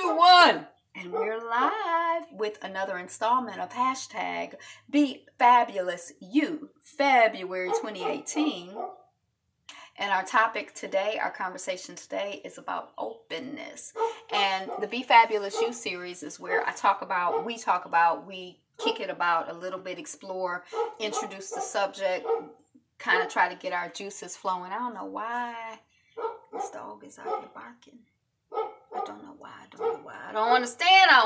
2, 1. And we're live with another installment of hashtag Be Fabulous You, February 2018. And our topic today, our conversation today is about openness. And the Be Fabulous You series is where we kick it about a little bit, explore, introduce the subject, kind of try to get our juices flowing. I don't know why this dog is out here barking. I don't know why. I don't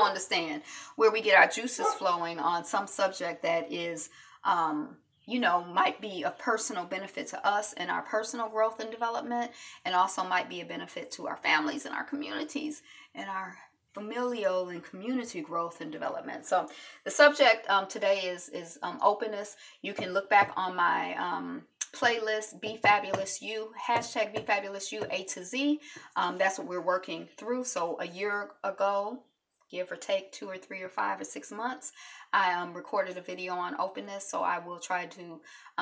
understand. Where we get our juices flowing on some subject that is, might be of personal benefit to us and our personal growth and development, and also might be a benefit to our families and our communities and our familial and community growth and development. So the subject today is openness. You can look back on my playlist, Be Fabulous You, hashtag Be Fabulous You, A to Z. That's what we're working through. So a year ago, give or take 2 or 3 or 5 or 6 months, I recorded a video on openness. So I will try to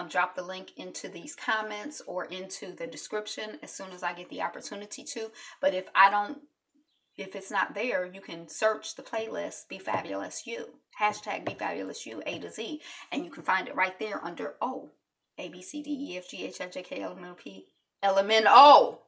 drop the link into these comments or into the description as soon as I get the opportunity to. But if it's not there, you can search the playlist, Be Fabulous You, hashtag Be Fabulous You, A to Z, and you can find it right there under O. A, B, C, D, E, F, G, H, I, J, K, L, M, N, P, L, M, N, O.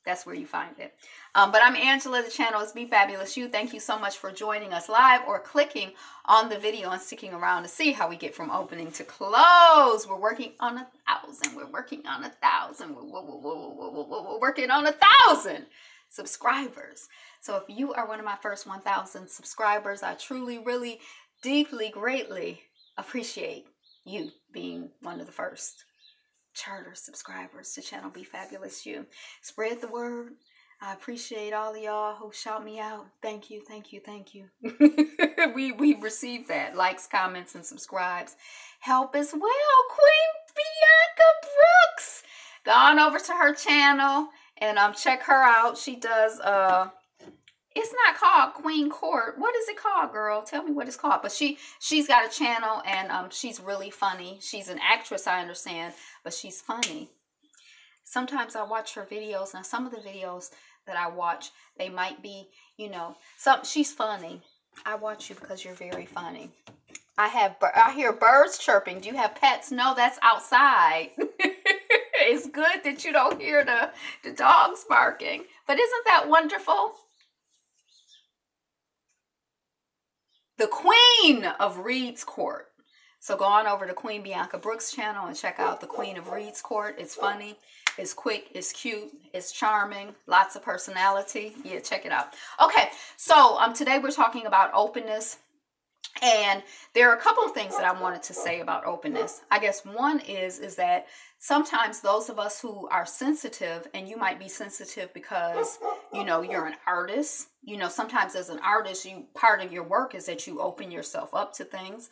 That's where you find it. But I'm Angela. The channel is Be Fabulous You. Thank you so much for joining us live or clicking on the video and sticking around to see how we get from opening to close. We're working on 1,000. We're working on 1,000. We're working on 1,000 subscribers. So if you are one of my first 1,000 subscribers, I truly, really, deeply, greatly appreciate you being one of the first charter subscribers to channel Be Fabulous You. Spread the word. I appreciate all of y'all who shout me out. Thank you. we received that. Likes, comments, and subscribes help as well. Queen Bianca Brooks. Go on over to her channel and check her out. She does it's not called Queen Court. What is it called, girl? Tell me what it's called. But she's got a channel, and she's really funny. She's an actress, I understand, but she's funny. Sometimes I watch her videos. Now, some of the videos that I watch, they might be, she's funny. I watch you because you're very funny. I hear birds chirping. Do you have pets? No, that's outside. It's good that you don't hear the dogs barking. But isn't that wonderful? The Queen of Reed's Court. So go on over to Queen Bianca Brooks' channel and check out the Queen of Reed's Court. It's funny, it's quick, it's cute, it's charming, lots of personality. Yeah, check it out. Okay, so today we're talking about openness. And there are a couple of things that I wanted to say about openness. I guess one is that sometimes those of us who are sensitive, and you might be sensitive because, you're an artist. Sometimes as an artist, part of your work is that you open yourself up to things.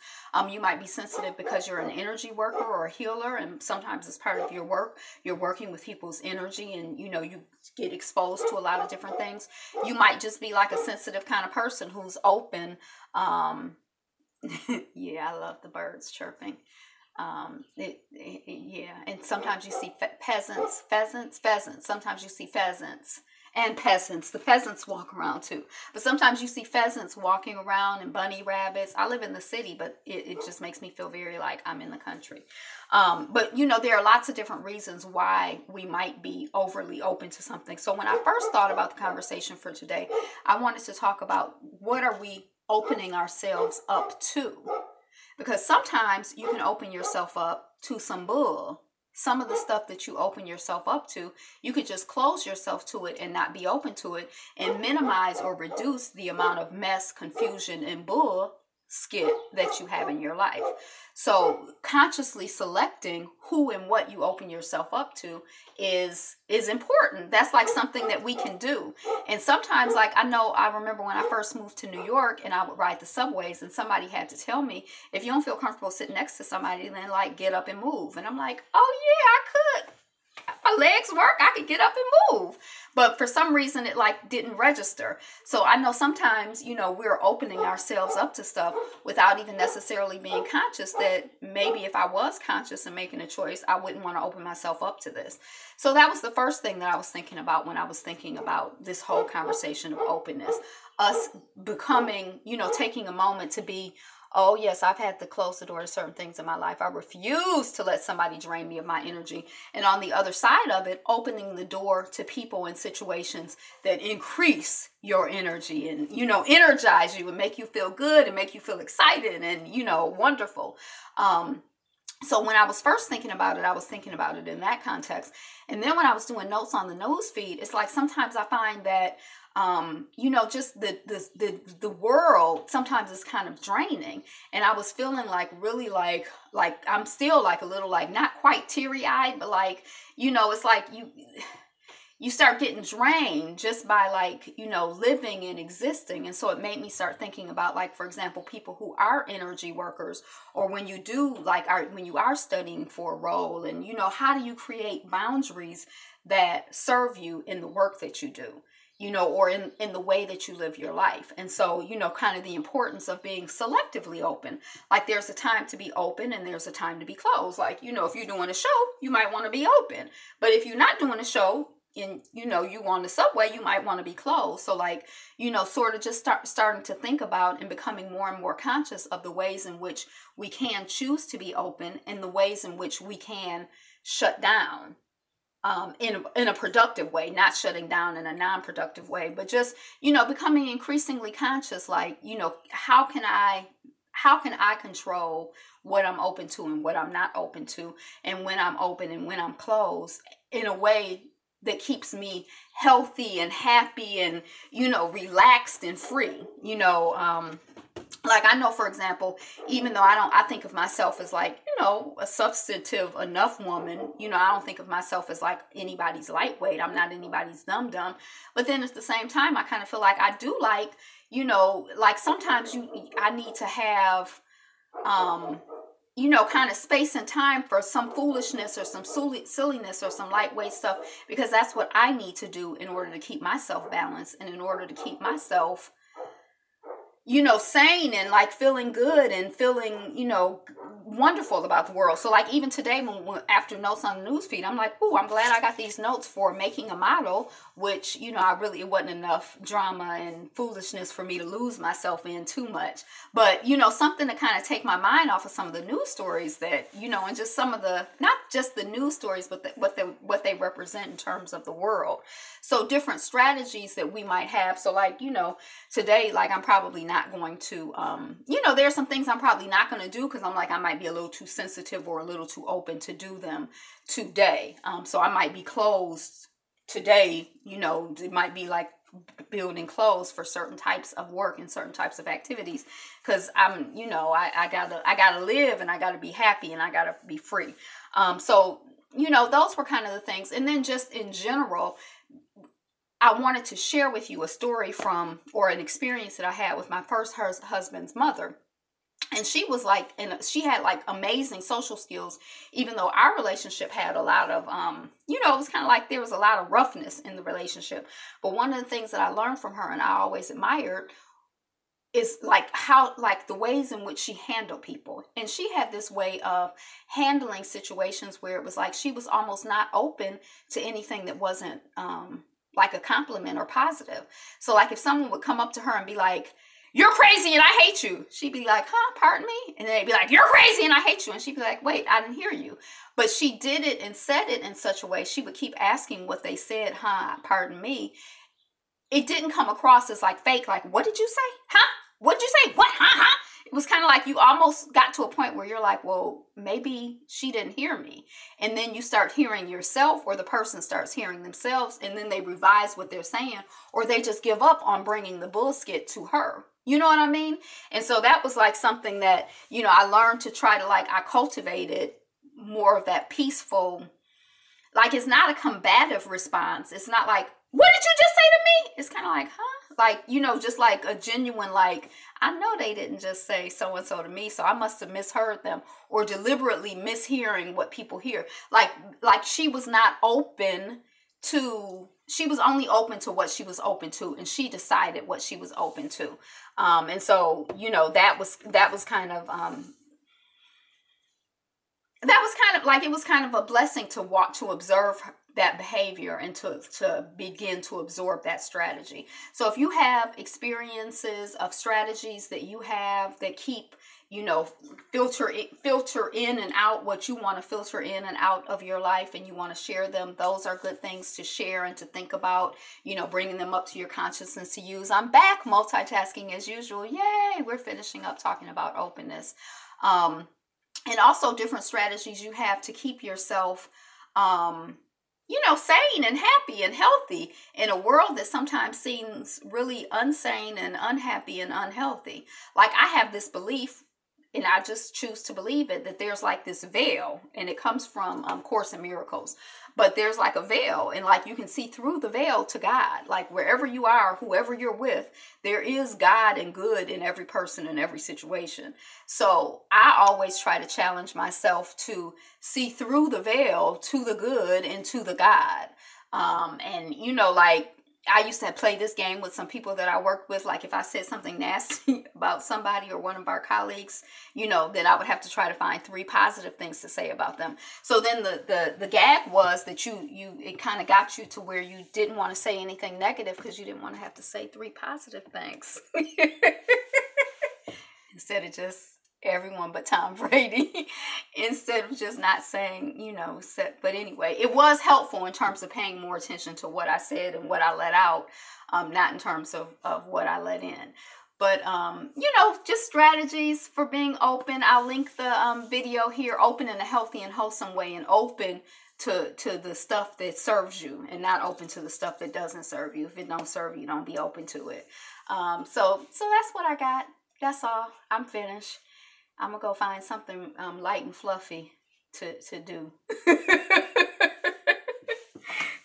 You might be sensitive because you're an energy worker or a healer, and sometimes as part of your work, you're working with people's energy, and you get exposed to a lot of different things. You might just be like a sensitive kind of person who's open. Yeah, I love the birds chirping. Yeah, and sometimes you see pheasants. Sometimes you see pheasants and peasants. The peasants walk around too, but sometimes you see pheasants walking around and bunny rabbits. I live in the city, but it just makes me feel very like I'm in the country. But there are lots of different reasons why we might be overly open to something. So when I first thought about the conversation for today, I wanted to talk about what are we opening ourselves up to, because sometimes you can open yourself up to some bull. Some of the stuff that you open yourself up to, you could just close yourself to it and not be open to it, and minimize or reduce the amount of mess, confusion, and bull skit that you have in your life. So consciously selecting who and what you open yourself up to is important. That's like something that we can do. And sometimes, like, I remember when I first moved to New York and I would ride the subways, and somebody had to tell me, if you don't feel comfortable sitting next to somebody, then like get up and move. And I'm like, oh yeah, I could. My legs work, I could get up and move. But for some reason, it like didn't register. So I know sometimes, we're opening ourselves up to stuff without even necessarily being conscious that maybe if I was conscious and making a choice, I wouldn't want to open myself up to this. So that was the first thing that I was thinking about when I was thinking about this whole conversation of openness. us becoming, you know, taking a moment to be, oh yes, I've had to close the door to certain things in my life. I refuse to let somebody drain me of my energy. And on the other side of it, opening the door to people and situations that increase your energy and, you know, energize you and make you feel good and make you feel excited and, you know, wonderful. So when I was first thinking about it, I was thinking about it in that context. And then when I was doing notes on the news feed, it's like sometimes I find that, you know, just the world sometimes is kind of draining. And I was feeling like really like I'm still like a little like not quite teary eyed, but like, you know, it's like you start getting drained just by like, you know, living and existing. And so it made me start thinking about like, for example, people who are energy workers, or when you do like when you are studying for a role, and, you know, how do you create boundaries that serve you in the work that you do, you know, or in the way that you live your life. And so, you know, kind of the importance of being selectively open. Like there's a time to be open and there's a time to be closed. Like, you know, if you're doing a show, you might want to be open. But if you're not doing a show, and, you know, you on the subway, you might want to be closed. So like, you know, sort of just starting to think about and becoming more and more conscious of the ways in which we can choose to be open and the ways in which we can shut down in a productive way, not shutting down in a non-productive way, but just, you know, becoming increasingly conscious, like, you know, how can I control what I'm open to and what I'm not open to, and when I'm open and when I'm closed, in a way that keeps me healthy and happy and, you know, relaxed and free, you know. Like I know, for example, even though I think of myself as like, you know, a substantive enough woman, you know, I don't think of myself as like anybody's lightweight. I'm not anybody's dum-dum. But then at the same time, I kind of feel like I do like, you know, like sometimes I need to have, you know, kind of space and time for some foolishness or some silliness or some lightweight stuff, because that's what I need to do in order to keep myself balanced and in order to keep myself, you know, sane and like feeling good and feeling, you know, wonderful about the world. So like even today, when after notes on the newsfeed, I'm like, oh, I'm glad I got these notes for making a model, which, you know, it wasn't enough drama and foolishness for me to lose myself in too much. But, you know, something to kind of take my mind off of some of the news stories that, you know, and just some of the, not just the news stories, but what they represent in terms of the world. So different strategies that we might have. So like, you know, today, like I'm probably not going to, you know, there are some things I'm probably not going to do because I'm like, I might be a little too sensitive or a little too open to do them today. So I might be closed today, you know, it might be like building clothes for certain types of work and certain types of activities, because I'm, you know, I gotta live and I gotta be happy and I gotta be free. So, you know, those were kind of the things. And then just in general, I wanted to share with you a story from, or an experience that I had with my first husband's mother. And she was like, and she had like amazing social skills, even though our relationship had a lot of, you know, it was kind of like there was a lot of roughness in the relationship. But one of the things that I learned from her and I always admired is like how, like the ways in which she handled people. And she had this way of handling situations where it was like she was almost not open to anything that wasn't like a compliment or positive. So like if someone would come up to her and be like, "You're crazy and I hate you," she'd be like, "Huh, pardon me?" And they'd be like, "You're crazy and I hate you." And she'd be like, "Wait, I didn't hear you." But she did it and said it in such a way, she would keep asking what they said, "Huh, pardon me." It didn't come across as like fake, like, "What did you say? Huh? What did you say? What? Huh? It was kind of like you almost got to a point where you're like, well, maybe she didn't hear me. And then you start hearing yourself, or the person starts hearing themselves, and then they revise what they're saying, or they just give up on bringing the bullshit to her. You know what I mean? And so that was like something that, you know, I learned to try to like, I cultivated more of that peaceful, like it's not a combative response. It's not like, "What did you just say to me?" It's kind of like, huh? Like, you know, just like a genuine, like, I know they didn't just say so-and-so to me, so I must have misheard them, or deliberately mishearing what people hear. Like she was not open to, she was only open to what she was open to, and she decided what she was open to. And so, you know, that was kind of, that was kind of like, it was kind of a blessing to observe that behavior and to begin to absorb that strategy. So if you have experiences of strategies that you have that keep, you know, filter in and out what you want to filter in and out of your life, and you want to share them, those are good things to share and to think about, you know, bringing them up to your consciousness to use. I'm back multitasking as usual. Yay! We're finishing up talking about openness. And also different strategies you have to keep yourself, you know, sane and happy and healthy in a world that sometimes seems really unsane and unhappy and unhealthy. Like, I have this belief, and I just choose to believe it, that there's like this veil, and it comes from Course in Miracles. But there's like a veil, and like you can see through the veil to God. Like, wherever you are, whoever you're with, there is God and good in every person in every situation. So I always try to challenge myself to see through the veil to the good and to the God. And you know, like, I used to play this game with some people that I worked with. Like, if I said something nasty about somebody or one of our colleagues, you know, then I would have to try to find 3 positive things to say about them. So then the gag was that it kind of got you to where you didn't want to say anything negative because you didn't want to have to say 3 positive things. Instead of just everyone but Tom Brady, instead of just not saying, you know, but anyway, it was helpful in terms of paying more attention to what I said and what I let out, not in terms of what I let in. But, you know, just strategies for being open. I'll link the video here, open in a healthy and wholesome way, and open to the stuff that serves you, and not open to the stuff that doesn't serve you. If it don't serve you, don't be open to it. So that's what I got. That's all. I'm finished. I'm going to go find something light and fluffy to do.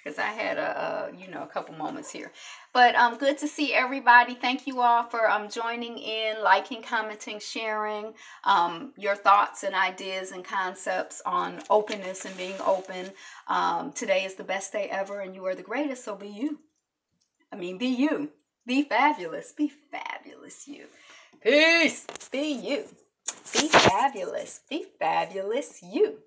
Because I had a couple moments here. But good to see everybody. Thank you all for joining in, liking, commenting, sharing your thoughts and ideas and concepts on openness and being open. Today is the best day ever, and you are the greatest, so be you. I mean, be you. Be fabulous. Be fabulous, you. Peace. Be you. Be fabulous. Be fabulous, you.